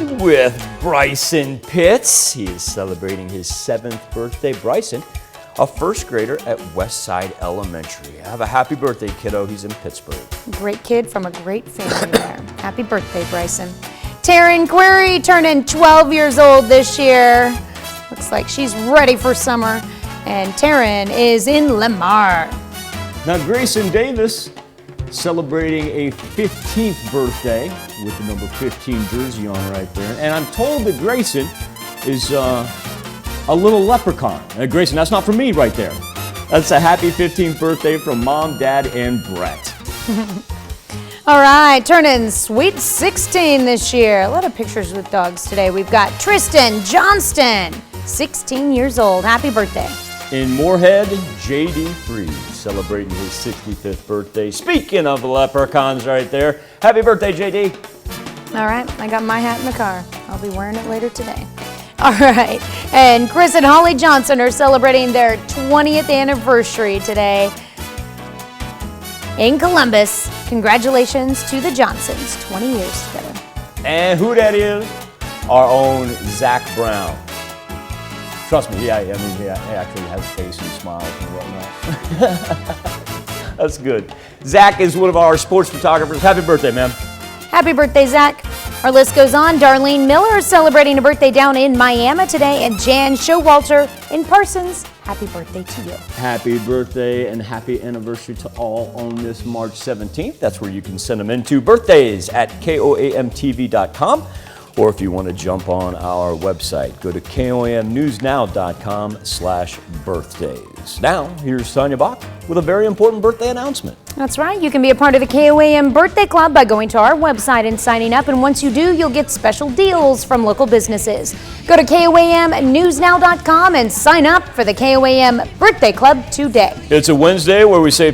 with Bryson Pitts. He is celebrating his 7th birthday. Bryson, a first grader at Westside Elementary. Have a happy birthday, kiddo. He's in Pittsburgh. Great kid from a great family there. Happy birthday, Bryson. Taryn Query turning 12 years old this year. Looks like she's ready for summer. And Taryn is in Lamar. Now, Grayson Davis celebrating a 15th birthday with the number 15 jersey on right there. And I'm told that Grayson is a little leprechaun. Grayson, that's not for me right there. That's a happy 15th birthday from Mom, Dad, and Brett. All right, turning sweet 16 this year. A lot of pictures with dogs today. We've got Tristan Johnston, 16 years old. Happy birthday. In Moorhead, J.D. Freeze celebrating his 65th birthday. Speaking of leprechauns right there, happy birthday, J.D. All right, I got my hat in the car. I'll be wearing it later today. All right, and Chris and Holly Johnson are celebrating their 20th anniversary today in Columbus. Congratulations to the Johnsons, 20 years together. And who that is? Our own Zach Brown. Trust me, he actually has a face and smiles and whatnot. That's good. Zach is one of our sports photographers. Happy birthday, man. Happy birthday, Zach. Our list goes on. Darlene Miller is celebrating a birthday down in Miami today, and Jan Showalter in Parsons. Happy birthday to you. Happy birthday and happy anniversary to all on this March 17th. That's where you can send them in to birthdays at koamtv.com. Or if you want to jump on our website, go to komnewsnow.com/birthdays. Now, here's Tanya Bach with a very important birthday announcement. That's right. You can be a part of the KOAM Birthday Club by going to our website and signing up. And once you do, you'll get special deals from local businesses. Go to KOAMnewsnow.com and sign up for the KOAM Birthday Club today. It's a Wednesday where we say